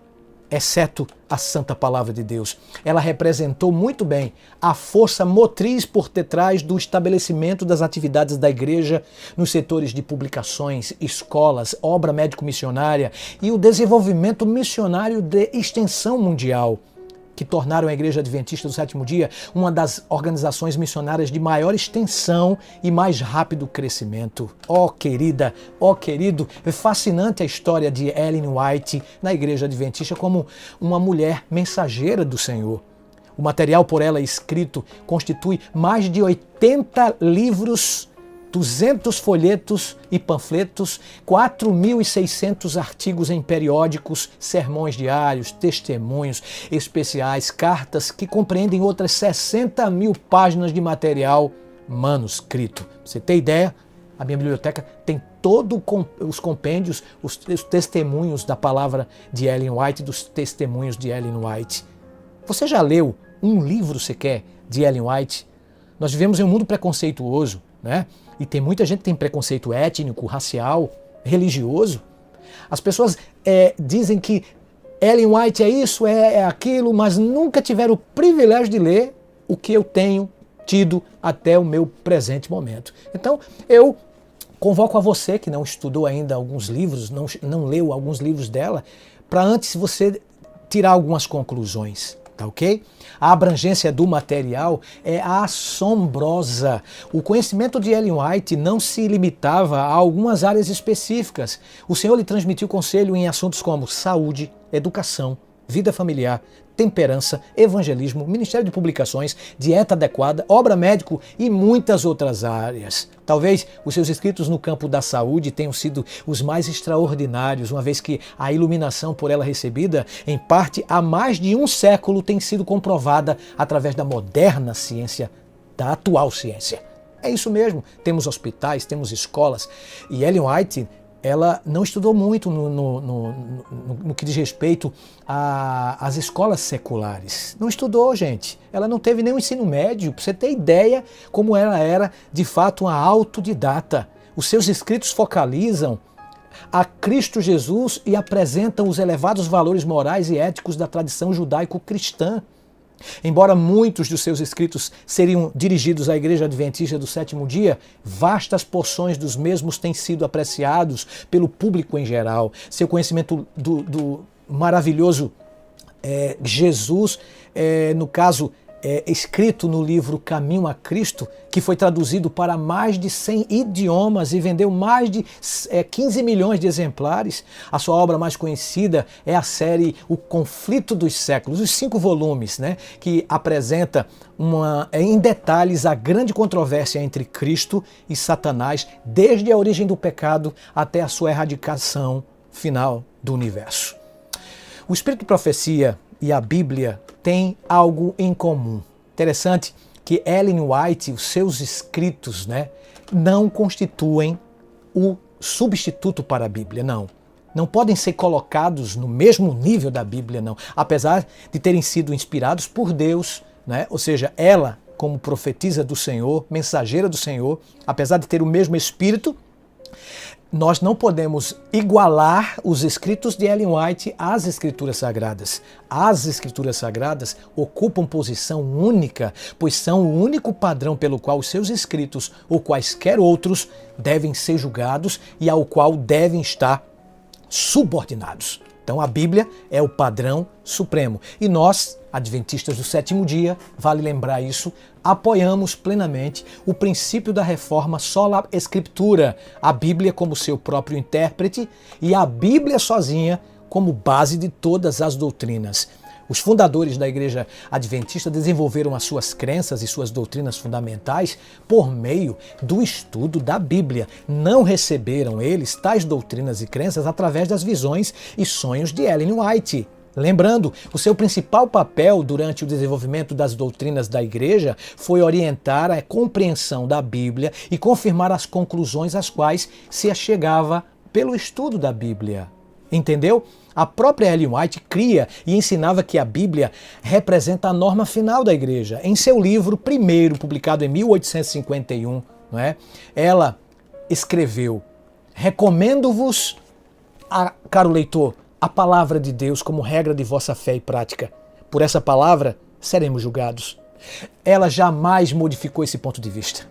exceto a Santa Palavra de Deus. Ela representou muito bem a força motriz por detrás do estabelecimento das atividades da Igreja nos setores de publicações, escolas, obra médico-missionária e o desenvolvimento missionário de extensão mundial, que tornaram a Igreja Adventista do Sétimo Dia uma das organizações missionárias de maior extensão e mais rápido crescimento. Oh querida, oh querido, é fascinante a história de Ellen White na Igreja Adventista como uma mulher mensageira do Senhor. O material por ela escrito constitui mais de 80 livros, 200 folhetos e panfletos, 4.600 artigos em periódicos, sermões diários, testemunhos especiais, cartas que compreendem outras 60.000 páginas de material manuscrito. Pra você ter ideia, a minha biblioteca tem todos os compêndios, os testemunhos da palavra de Ellen White, dos testemunhos de Ellen White. Você já leu um livro sequer de Ellen White? Nós vivemos em um mundo preconceituoso, né? E tem muita gente que tem preconceito étnico, racial, religioso. As pessoas dizem que Ellen White é isso, é aquilo, mas nunca tiveram o privilégio de ler o que eu tenho tido até o meu presente momento. Então, eu convoco a você que não estudou ainda alguns livros, não leu alguns livros dela, para antes você tirar algumas conclusões. Tá ok? A abrangência do material é assombrosa. O conhecimento de Ellen White não se limitava a algumas áreas específicas. O Senhor lhe transmitiu conselho em assuntos como saúde, educação, vida familiar, temperança, evangelismo, ministério de publicações, dieta adequada, obra médico e muitas outras áreas. Talvez os seus escritos no campo da saúde tenham sido os mais extraordinários, uma vez que a iluminação por ela recebida, em parte há mais de um século, tem sido comprovada através da moderna ciência, da atual ciência. É isso mesmo, temos hospitais, temos escolas, e Ellen White, ela não estudou muito no que diz respeito às escolas seculares. Não estudou, gente. Ela não teve nenhum ensino médio. Para você ter ideia como ela era, de fato, uma autodidata. Os seus escritos focalizam a Cristo Jesus e apresentam os elevados valores morais e éticos da tradição judaico-cristã. Embora muitos dos seus escritos seriam dirigidos à Igreja Adventista do Sétimo Dia, vastas porções dos mesmos têm sido apreciados pelo público em geral. Seu conhecimento do maravilhoso Jesus, no caso, escrito no livro Caminho a Cristo, que foi traduzido para mais de 100 idiomas e vendeu mais de 15 milhões de exemplares. A sua obra mais conhecida é a série O Conflito dos Séculos, os 5 volumes, né, que apresenta em detalhes a grande controvérsia entre Cristo e Satanás, desde a origem do pecado até a sua erradicação final do universo. O Espírito de Profecia e a Bíblia têm algo em comum. Interessante que Ellen White, os seus escritos, né, não constituem o substituto para a Bíblia, não. Não podem ser colocados no mesmo nível da Bíblia, não. Apesar de terem sido inspirados por Deus, né, ou seja, ela, como profetisa do Senhor, mensageira do Senhor, apesar de ter o mesmo Espírito, Nós não podemos igualar os escritos de Ellen White às Escrituras Sagradas. As Escrituras Sagradas ocupam posição única, pois são o único padrão pelo qual os seus escritos ou quaisquer outros devem ser julgados e ao qual devem estar subordinados. Então a Bíblia é o padrão supremo. E nós, adventistas do sétimo dia, vale lembrar isso, apoiamos plenamente o princípio da reforma sola escritura, a Bíblia como seu próprio intérprete e a Bíblia sozinha como base de todas as doutrinas. Os fundadores da Igreja Adventista desenvolveram as suas crenças e suas doutrinas fundamentais por meio do estudo da Bíblia. Não receberam eles tais doutrinas e crenças através das visões e sonhos de Ellen White. Lembrando, o seu principal papel durante o desenvolvimento das doutrinas da Igreja foi orientar a compreensão da Bíblia e confirmar as conclusões às quais se achegava pelo estudo da Bíblia. Entendeu? A própria Ellen White cria e ensinava que a Bíblia representa a norma final da Igreja. Em seu livro primeiro, publicado em 1851, ela escreveu: recomendo-vos, caro leitor, a palavra de Deus como regra de vossa fé e prática. Por essa palavra seremos julgados. Ela jamais modificou esse ponto de vista.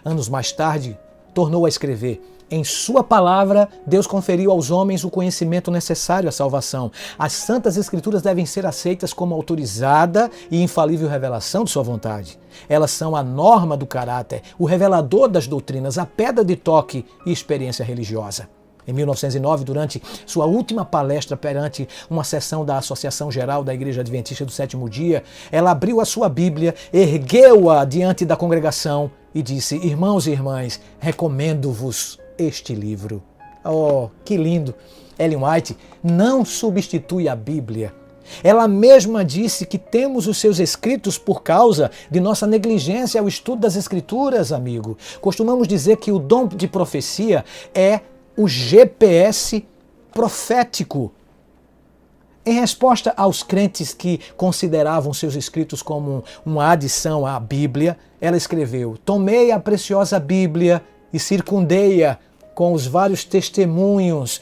Anos mais tarde, tornou a escrever: em sua palavra, Deus conferiu aos homens o conhecimento necessário à salvação. As Santas Escrituras devem ser aceitas como autorizada e infalível revelação de sua vontade. Elas são a norma do caráter, o revelador das doutrinas, a pedra de toque e experiência religiosa. Em 1909, durante sua última palestra perante uma sessão da Associação Geral da Igreja Adventista do Sétimo Dia, ela abriu a sua Bíblia, ergueu-a diante da congregação e disse: irmãos e irmãs, recomendo-vos este livro. Oh, que lindo! Ellen White não substitui a Bíblia. Ela mesma disse que temos os seus escritos por causa de nossa negligência ao estudo das Escrituras, amigo. Costumamos dizer que o dom de profecia é o GPS profético. Em resposta aos crentes que consideravam seus escritos como uma adição à Bíblia, ela escreveu: tomei a preciosa Bíblia e circundei-a com os vários testemunhos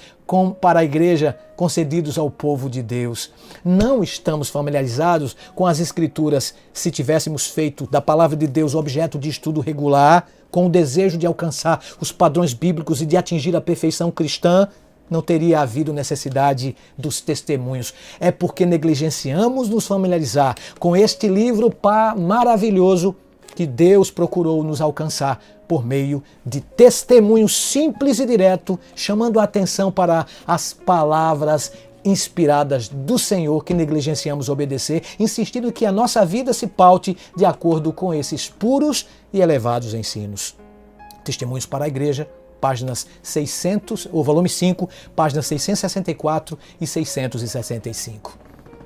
para a igreja concedidos ao povo de Deus. Não estamos familiarizados com as Escrituras. Se tivéssemos feito da palavra de Deus objeto de estudo regular, com o desejo de alcançar os padrões bíblicos e de atingir a perfeição cristã, não teria havido necessidade dos testemunhos. É porque negligenciamos nos familiarizar com este livro maravilhoso que Deus procurou nos alcançar por meio de testemunho simples e direto, chamando a atenção para as palavras inspiradas do Senhor que negligenciamos obedecer, insistindo que a nossa vida se paute de acordo com esses puros e elevados ensinos. Testemunhos para a Igreja, páginas 600, o volume 5, páginas 664 e 665.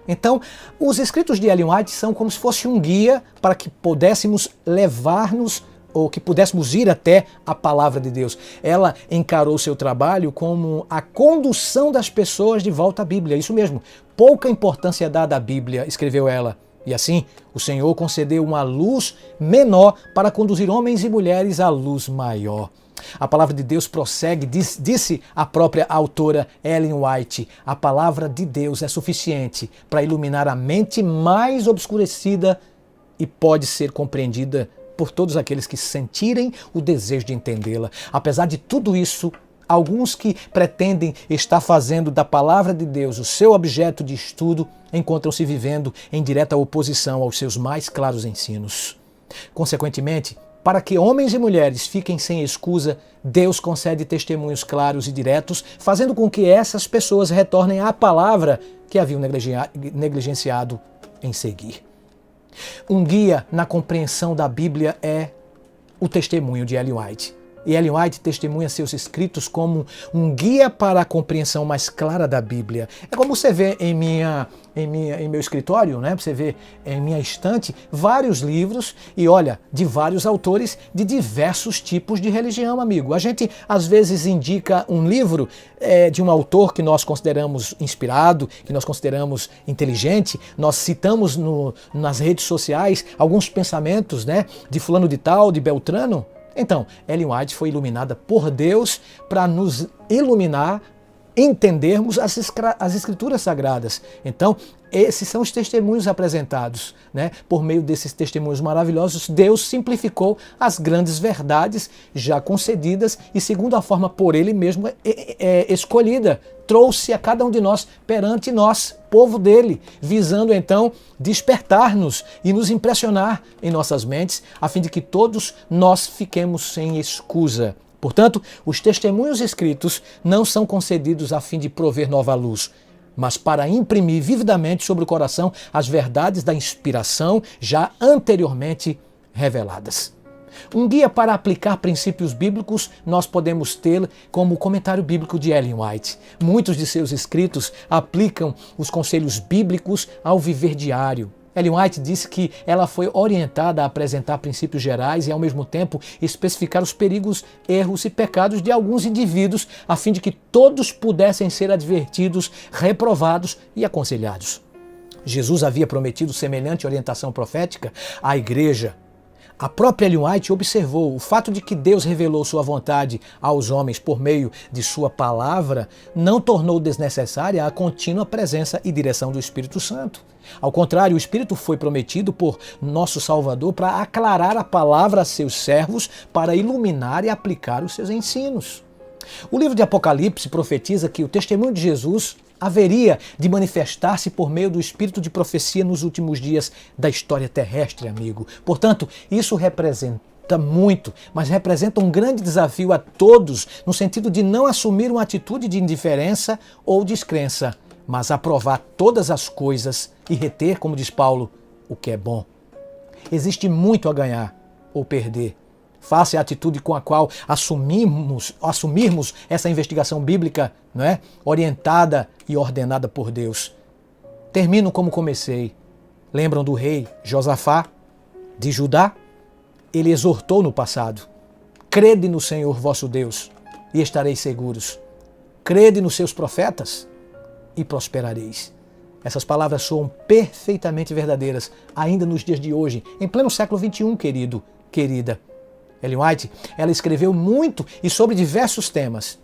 Então, os escritos de Ellen White são como se fosse um guia para que pudéssemos levar-nos ou que pudéssemos ir até a palavra de Deus. Ela encarou seu trabalho como a condução das pessoas de volta à Bíblia. Isso mesmo, pouca importância dada à Bíblia, escreveu ela. E assim, o Senhor concedeu uma luz menor para conduzir homens e mulheres à luz maior. A palavra de Deus prossegue, disse a própria autora Ellen White: a palavra de Deus é suficiente para iluminar a mente mais obscurecida e pode ser compreendida por todos aqueles que sentirem o desejo de entendê-la. Apesar de tudo isso, alguns que pretendem estar fazendo da palavra de Deus o seu objeto de estudo encontram-se vivendo em direta oposição aos seus mais claros ensinos. Consequentemente, para que homens e mulheres fiquem sem escusa, Deus concede testemunhos claros e diretos, fazendo com que essas pessoas retornem à palavra que haviam negligenciado em seguir. Um guia na compreensão da Bíblia é o testemunho de Ellen White. E Ellen White testemunha seus escritos como um guia para a compreensão mais clara da Bíblia. É como você vê em meu escritório, você vê em minha estante vários livros e olha, de vários autores de diversos tipos de religião, amigo. A gente às vezes indica um livro de um autor que nós consideramos inspirado, que nós consideramos inteligente. Nós citamos nas redes sociais alguns pensamentos, de fulano de tal, de Beltrano. Então, Ellen White foi iluminada por Deus para nos iluminar, entendermos as Escrituras Sagradas. Então, esses são os testemunhos apresentados, né? Por meio desses testemunhos maravilhosos, Deus simplificou as grandes verdades já concedidas e, segundo a forma por Ele mesmo escolhida, trouxe a cada um de nós perante nós, povo dele, visando então despertar-nos e nos impressionar em nossas mentes, a fim de que todos nós fiquemos sem escusa. Portanto, os testemunhos escritos não são concedidos a fim de prover nova luz, mas para imprimir vividamente sobre o coração as verdades da inspiração já anteriormente reveladas. Um guia para aplicar princípios bíblicos nós podemos ter como o comentário bíblico de Ellen White. Muitos de seus escritos aplicam os conselhos bíblicos ao viver diário. Ellen White disse que ela foi orientada a apresentar princípios gerais e, ao mesmo tempo, especificar os perigos, erros e pecados de alguns indivíduos, a fim de que todos pudessem ser advertidos, reprovados e aconselhados. Jesus havia prometido semelhante orientação profética à igreja. A própria Ellen White observou o fato de que Deus revelou sua vontade aos homens por meio de sua palavra não tornou desnecessária a contínua presença e direção do Espírito Santo. Ao contrário, o Espírito foi prometido por nosso Salvador para aclarar a palavra a seus servos, para iluminar e aplicar os seus ensinos. O livro de Apocalipse profetiza que o testemunho de Jesus haveria de manifestar-se por meio do espírito de profecia nos últimos dias da história terrestre, amigo. Portanto, isso representa muito, mas representa um grande desafio a todos, no sentido de não assumir uma atitude de indiferença ou descrença, mas aprovar todas as coisas e reter, como diz Paulo, o que é bom. Existe muito a ganhar ou perder. Face à atitude com a qual assumirmos essa investigação bíblica, não é? Orientada e ordenada por Deus. Termino como comecei. Lembram do rei Josafá, de Judá? Ele exortou no passado: crede no Senhor vosso Deus e estareis seguros. Crede nos seus profetas e prosperareis. Essas palavras soam perfeitamente verdadeiras ainda nos dias de hoje, em pleno século XXI, querido, querida. Ellen White, ela escreveu muito e sobre diversos temas,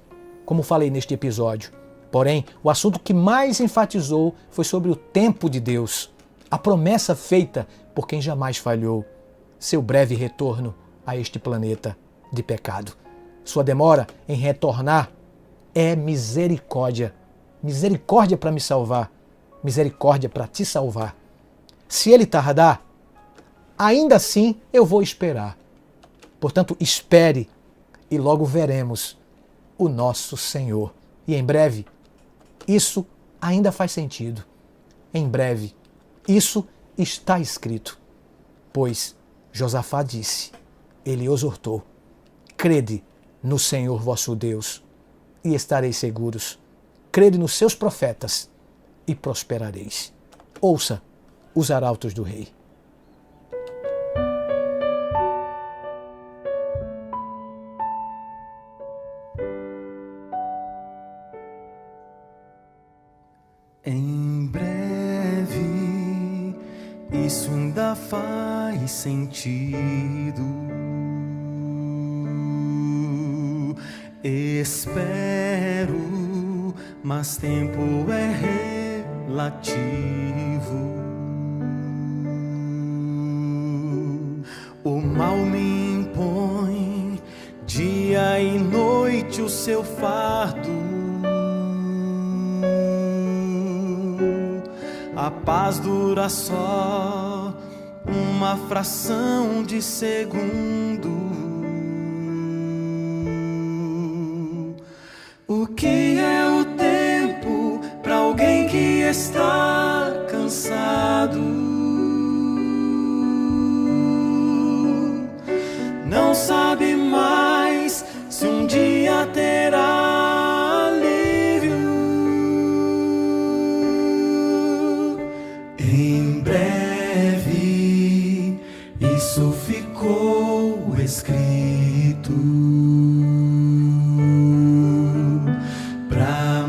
como falei neste episódio. Porém, o assunto que mais enfatizou foi sobre o tempo de Deus, a promessa feita por quem jamais falhou, seu breve retorno a este planeta de pecado. Sua demora em retornar é misericórdia. Misericórdia para me salvar, misericórdia para te salvar. Se ele tardar, ainda assim eu vou esperar. Portanto, espere e logo veremos o nosso Senhor. E em breve, isso ainda faz sentido. Em breve, isso está escrito. Pois Josafá disse, ele exortou: crede no Senhor vosso Deus e estareis seguros. Crede nos seus profetas e prosperareis. Ouça os arautos do rei. Em breve, isso ainda faz sentido. Espero, mas tempo é relativo. O mal me impõe dia e noite o seu fardo. A paz dura só uma fração de segundo. O que é o tempo para alguém que está cansado? Não sabe mais se um dia terá. Em breve, isso ficou escrito. Para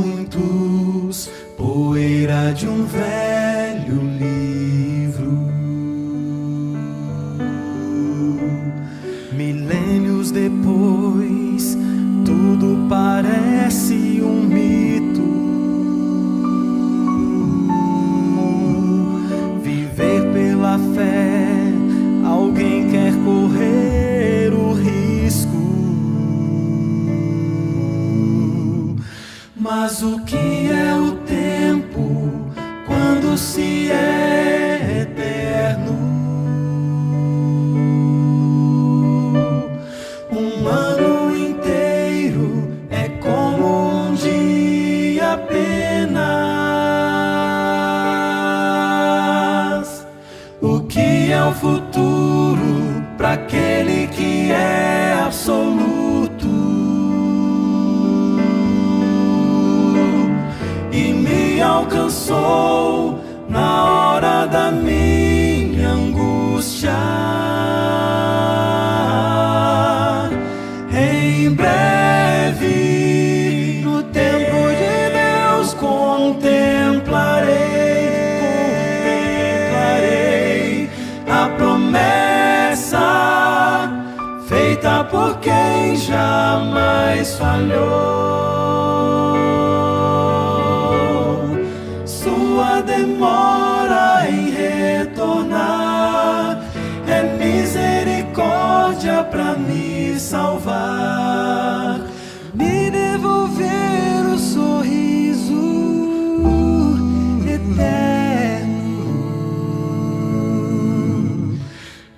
muitos, poeira de um velho livro. Milênios depois, tudo parece um mito. Viver pela fé, alguém quer correr o risco. Mas o que é o tempo quando se é eterno? Um ano inteiro é como um dia apenas. O que é o futuro para aquele que é absoluto e me alcançou na hora da minha angústia? Em breve, no tempo de Deus, contemplarei a promessa feita por quem jamais falhou. Sua demora em retornar é misericórdia pra me salvar, me devolver o sorriso eterno.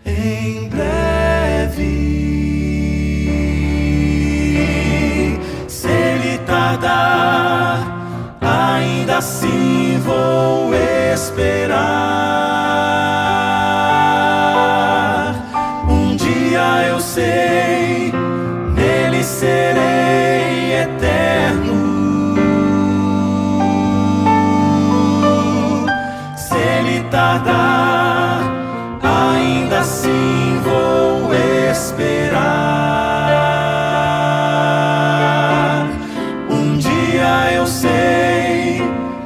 Em breve, se ele tardar, ainda assim vou esperar. Um dia eu sei, nele serei eterno. Se ele tardar, ainda assim vou esperar. Um dia eu sei,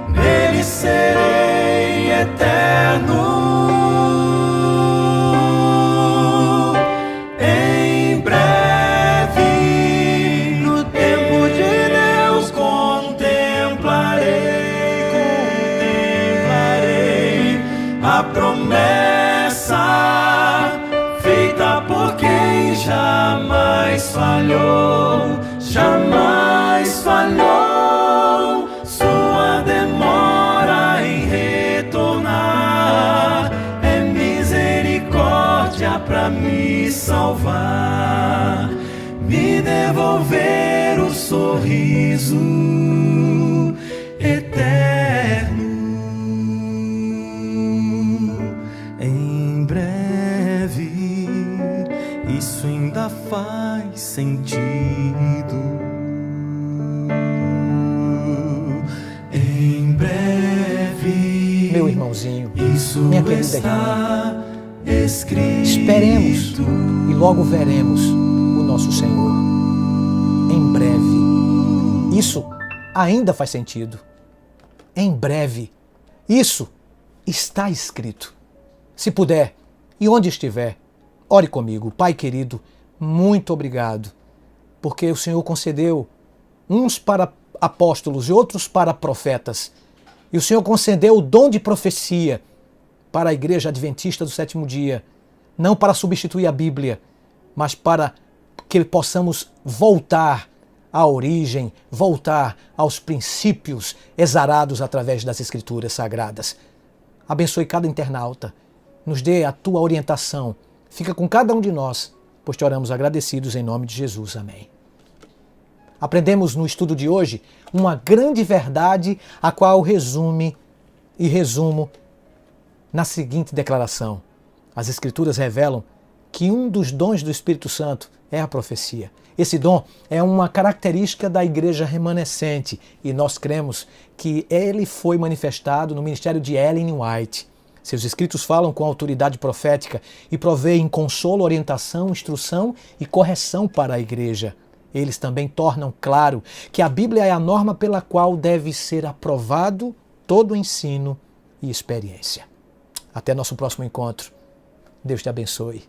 nele serei eterno. Em breve, no tempo de Deus, contemplarei a promessa feita por quem jamais falhou, jamais falhou. Sua demora em retornar é misericórdia pra me salvar, me devolver o sorriso eterno. Em breve, isso ainda faz sentido. Em breve, Meu irmãozinho, isso minha querida está irmã, escrito. esperemos e logo veremos o nosso Senhor. Em breve, isso ainda faz sentido. Em breve, isso está escrito. Se puder, e onde estiver, ore comigo. Pai querido, muito obrigado, porque o Senhor concedeu uns para apóstolos e outros para profetas. E o Senhor concedeu o dom de profecia para a Igreja Adventista do Sétimo Dia, não para substituir a Bíblia, mas para que possamos voltar à origem, voltar aos princípios exarados através das Escrituras Sagradas. Abençoe cada internauta, nos dê a tua orientação, fica com cada um de nós, pois te oramos agradecidos em nome de Jesus. Amém. Aprendemos no estudo de hoje uma grande verdade, a qual resumo na seguinte declaração. As Escrituras revelam que um dos dons do Espírito Santo é a profecia. Esse dom é uma característica da igreja remanescente e nós cremos que ele foi manifestado no ministério de Ellen White. Seus escritos falam com autoridade profética e provêem consolo, orientação, instrução e correção para a igreja. Eles também tornam claro que a Bíblia é a norma pela qual deve ser aprovado todo ensino e experiência. Até nosso próximo encontro. Deus te abençoe.